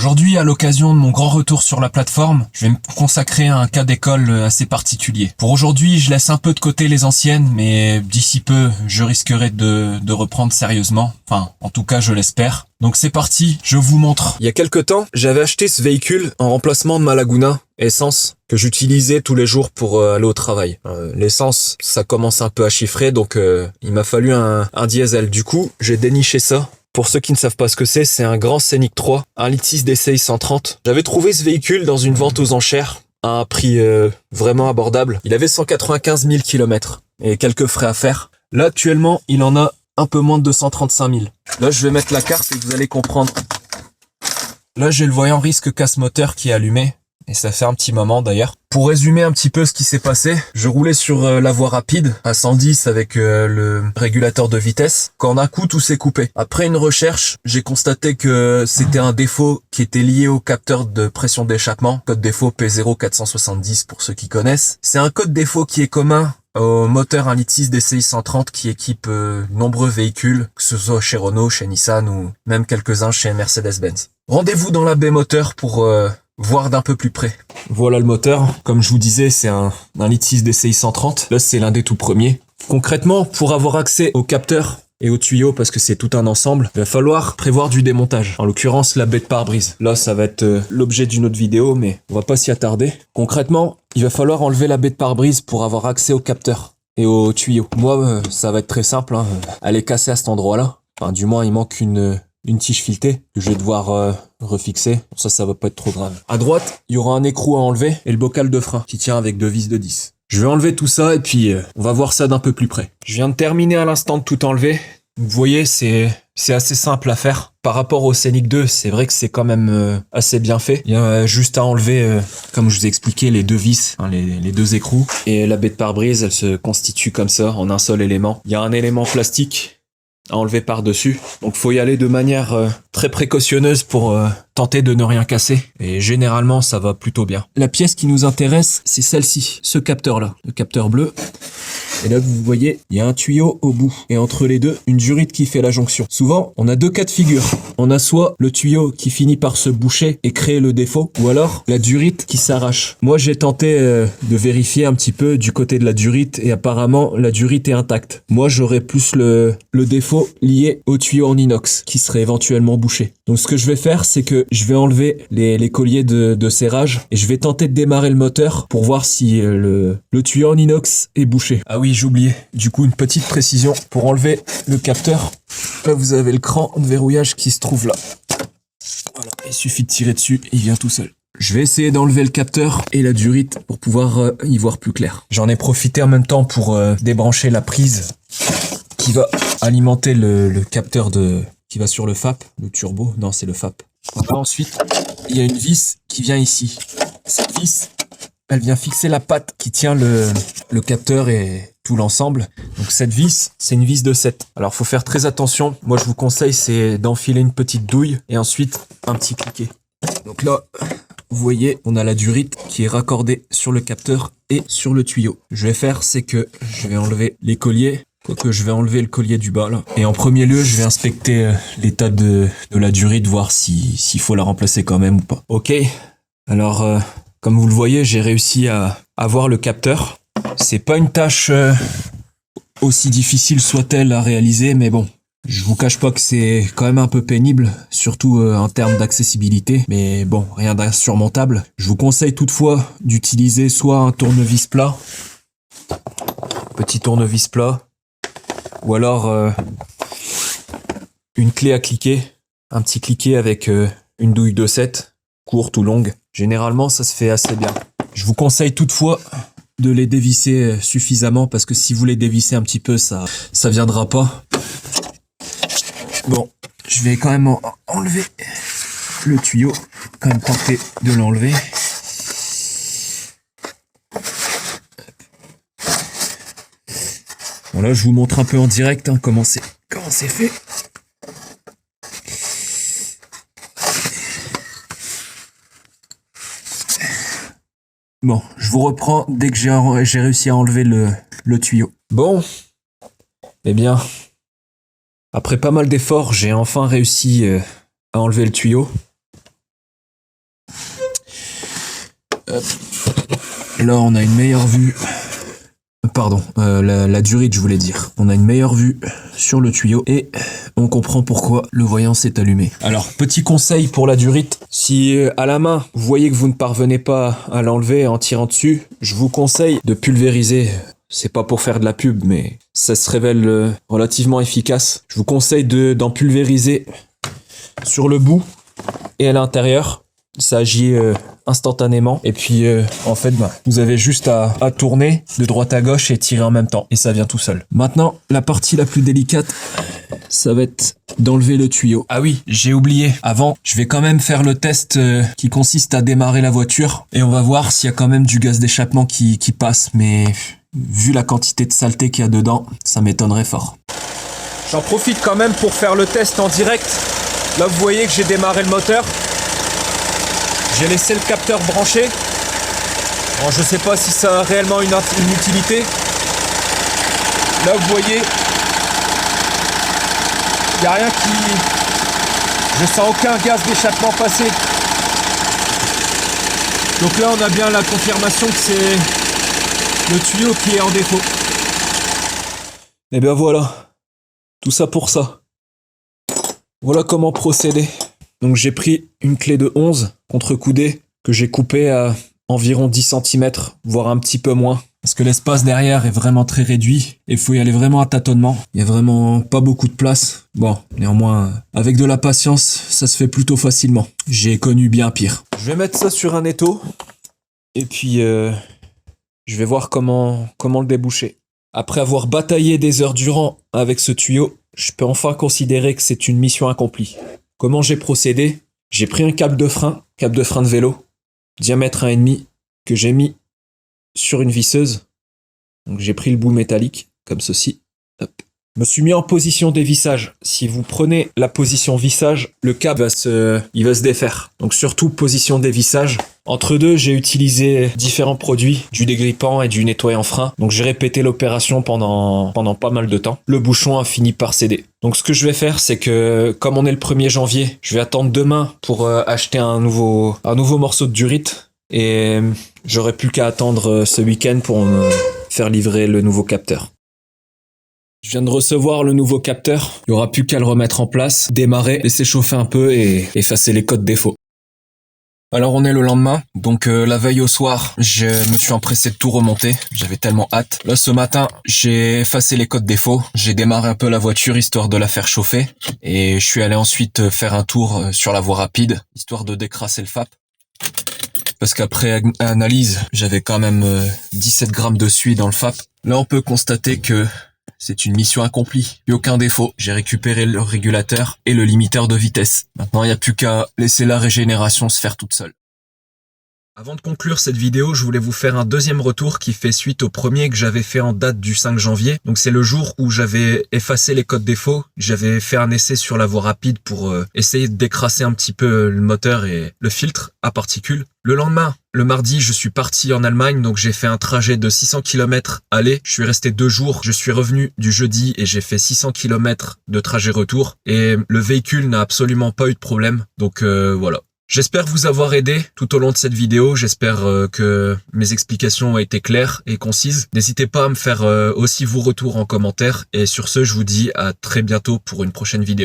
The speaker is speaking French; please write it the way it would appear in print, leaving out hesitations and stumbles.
Aujourd'hui, à l'occasion de mon grand retour sur la plateforme, je vais me consacrer à un cas d'école assez particulier. Pour aujourd'hui, je laisse un peu de côté les anciennes, mais d'ici peu, je risquerai de reprendre sérieusement. Enfin, en tout cas, je l'espère. Donc c'est parti, je vous montre. Il y a quelque temps, j'avais acheté ce véhicule en remplacement de ma Laguna essence que j'utilisais tous les jours pour aller au travail. L'essence, ça commence un peu à chiffrer, donc il m'a fallu un diesel. Du coup, j'ai déniché ça. Pour ceux qui ne savent pas ce que c'est un Grand Scénic 3, 1,6 litre DCI 130. J'avais trouvé ce véhicule dans une vente aux enchères à un prix vraiment abordable. Il avait 195 000 km et quelques frais à faire. Là, actuellement, il en a un peu moins de 235 000. Là, je vais mettre la carte et vous allez comprendre. Là, j'ai le voyant risque casse moteur qui est allumé. Et ça fait un petit moment d'ailleurs. Pour résumer un petit peu ce qui s'est passé, je roulais sur la voie rapide à 110 avec le régulateur de vitesse. Quand d'un coup tout s'est coupé. Après une recherche, j'ai constaté que c'était un défaut qui était lié au capteur de pression d'échappement. Code défaut P0470 pour ceux qui connaissent. C'est un code défaut qui est commun au moteur 1,6 litre DCI 130 qui équipe nombreux véhicules, que ce soit chez Renault, chez Nissan ou même quelques-uns chez Mercedes-Benz. Rendez-vous dans la baie moteur pour voir d'un peu plus près. Voilà le moteur. Comme je vous disais, c'est un 1,6 litre DCI 130. Là, c'est l'un des tout premiers. Concrètement, pour avoir accès au capteur et au tuyau, parce que c'est tout un ensemble, il va falloir prévoir du démontage. En l'occurrence, la baie de pare-brise. Là, ça va être l'objet d'une autre vidéo, mais on va pas s'y attarder. Concrètement, il va falloir enlever la baie de pare-brise pour avoir accès au capteur et au tuyau. Moi, ça va être très simple. Elle est cassée à cet endroit-là. Enfin, du moins, il manque une tige filetée que je vais devoir refixer. Ça va pas être trop grave. À droite, il y aura un écrou à enlever et le bocal de frein qui tient avec deux vis de 10. Je vais enlever tout ça et puis on va voir ça d'un peu plus près. Je viens de terminer à l'instant de tout enlever. Vous voyez, c'est assez simple à faire. Par rapport au Scénic 2, c'est vrai que c'est quand même assez bien fait. Il y a juste à enlever, comme je vous ai expliqué, les deux vis, les deux écrous. Et la baie de pare-brise, elle se constitue comme ça, en un seul élément. Il y a un élément plastique à enlever par-dessus. Donc faut y aller de manière très précautionneuse pour tenter de ne rien casser. Et généralement, ça va plutôt bien. La pièce qui nous intéresse, c'est celle-ci, ce capteur-là, le capteur bleu. Et là, vous voyez, il y a un tuyau au bout. Et entre les deux, une durite qui fait la jonction. Souvent, on a deux cas de figure. On a soit le tuyau qui finit par se boucher et créer le défaut, ou alors la durite qui s'arrache. Moi, j'ai tenté de vérifier un petit peu du côté de la durite et apparemment, la durite est intacte. Moi, j'aurais plus le défaut lié au tuyau en inox qui serait éventuellement bouché. Donc, ce que je vais faire, c'est que je vais enlever les colliers de serrage et je vais tenter de démarrer le moteur pour voir si le tuyau en inox est bouché. Ah oui, j'ai oublié. Du coup, une petite précision pour enlever le capteur. Là, vous avez le cran de verrouillage qui se trouve là. Voilà, il suffit de tirer dessus, il vient tout seul. Je vais essayer d'enlever le capteur et la durite pour pouvoir y voir plus clair. J'en ai profité en même temps pour débrancher la prise qui va alimenter le capteur qui va sur le FAP, le turbo. Non, c'est le FAP. Voilà, ensuite, il y a une vis qui vient ici. Cette vis, elle vient fixer la patte qui tient le capteur et tout l'ensemble. Donc cette vis, c'est une vis de 7. Alors faut faire très attention. Moi je vous conseille c'est d'enfiler une petite douille et ensuite un petit cliquet. Donc là, vous voyez, on a la durite qui est raccordée sur le capteur et sur le tuyau. Je vais faire, c'est que je vais enlever les colliers. Quoique je vais enlever le collier du bas là. Et en premier lieu, je vais inspecter l'état de la durite, voir s'il faut la remplacer quand même ou pas. Ok, alors comme vous le voyez, j'ai réussi à avoir le capteur. C'est pas une tâche aussi difficile soit-elle à réaliser, mais bon, je vous cache pas que c'est quand même un peu pénible, surtout en termes d'accessibilité, mais bon, rien d'insurmontable. Je vous conseille toutefois d'utiliser soit un tournevis plat, petit tournevis plat, ou alors une clé à cliquer, un petit cliquet avec une douille de 7, courte ou longue. Généralement, ça se fait assez bien. Je vous conseille toutefois de les dévisser suffisamment parce que si vous les dévissez un petit peu, ça viendra pas. Bon, je vais quand même enlever le tuyau, quand même tenter de l'enlever. Bon là, je vous montre un peu en direct comment c'est fait. Bon, je vous reprends dès que j'ai réussi à enlever le tuyau. Bon, eh bien, après pas mal d'efforts, j'ai enfin réussi à enlever le tuyau. Hop. Là, on a une meilleure vue. Pardon, la durite, je voulais dire. On a une meilleure vue sur le tuyau et on comprend pourquoi le voyant s'est allumé. Alors, petit conseil pour la durite. Si à la main, vous voyez que vous ne parvenez pas à l'enlever en tirant dessus, je vous conseille de pulvériser. C'est pas pour faire de la pub, mais ça se révèle relativement efficace. Je vous conseille d'en pulvériser sur le bout et à l'intérieur. Ça agit instantanément. Et puis, en fait, vous avez juste à tourner de droite à gauche et tirer en même temps. Et ça vient tout seul. Maintenant, la partie la plus délicate, ça va être d'enlever le tuyau. Ah oui, j'ai oublié. Avant, je vais quand même faire le test qui consiste à démarrer la voiture. Et on va voir s'il y a quand même du gaz d'échappement qui passe. Mais vu la quantité de saleté qu'il y a dedans, ça m'étonnerait fort. J'en profite quand même pour faire le test en direct. Là, vous voyez que j'ai démarré le moteur. J'ai laissé le capteur branché. Bon, je sais pas si ça a réellement une utilité. Là, vous voyez, il n'y a rien qui... Je sens aucun gaz d'échappement passer. Donc là, on a bien la confirmation que c'est le tuyau qui est en défaut. Et bien voilà. Tout ça pour ça. Voilà comment procéder. Donc j'ai pris une clé de 11 contre-coudée que j'ai coupée à environ 10 cm, voire un petit peu moins. Parce que l'espace derrière est vraiment très réduit et il faut y aller vraiment à tâtonnement. Il y a vraiment pas beaucoup de place. Bon, néanmoins, avec de la patience, ça se fait plutôt facilement. J'ai connu bien pire. Je vais mettre ça sur un étau et puis je vais voir comment le déboucher. Après avoir bataillé des heures durant avec ce tuyau, je peux enfin considérer que c'est une mission accomplie. Comment j'ai procédé? J'ai pris un câble de frein de vélo, diamètre 1,5, que j'ai mis sur une visseuse. Donc j'ai pris le bout métallique, comme ceci. Hop. Je me suis mis en position dévissage. Si vous prenez la position vissage, le câble va se défaire. Donc surtout position dévissage. Entre deux, j'ai utilisé différents produits, du dégrippant et du nettoyant frein. Donc j'ai répété l'opération pendant pas mal de temps. Le bouchon a fini par céder. Donc ce que je vais faire, c'est que comme on est le 1er janvier, je vais attendre demain pour acheter un nouveau morceau de durite. Et j'aurai plus qu'à attendre ce week-end pour me faire livrer le nouveau capteur. Je viens de recevoir le nouveau capteur. Il n'y aura plus qu'à le remettre en place, démarrer, laisser chauffer un peu et effacer les codes défauts. Alors on est le lendemain, donc la veille au soir, je me suis empressé de tout remonter, j'avais tellement hâte. Là ce matin, j'ai effacé les codes défauts, j'ai démarré un peu la voiture histoire de la faire chauffer, et je suis allé ensuite faire un tour sur la voie rapide, histoire de décrasser le FAP. Parce qu'après analyse, j'avais quand même 17 grammes de suie dans le FAP. Là on peut constater que c'est une mission accomplie. Plus aucun défaut. J'ai récupéré le régulateur et le limiteur de vitesse. Maintenant, il n'y a plus qu'à laisser la régénération se faire toute seule. Avant de conclure cette vidéo, je voulais vous faire un deuxième retour qui fait suite au premier que j'avais fait en date du 5 janvier. Donc c'est le jour où j'avais effacé les codes défauts. J'avais fait un essai sur la voie rapide pour essayer de décrasser un petit peu le moteur et le filtre à particules. Le lendemain, le mardi, je suis parti en Allemagne, donc j'ai fait un trajet de 600 km aller. Je suis resté 2 jours. Je suis revenu du jeudi et j'ai fait 600 km de trajet retour. Et le véhicule n'a absolument pas eu de problème. Donc voilà. J'espère vous avoir aidé tout au long de cette vidéo. J'espère que mes explications ont été claires et concises. N'hésitez pas à me faire aussi vos retours en commentaire. Et sur ce, je vous dis à très bientôt pour une prochaine vidéo.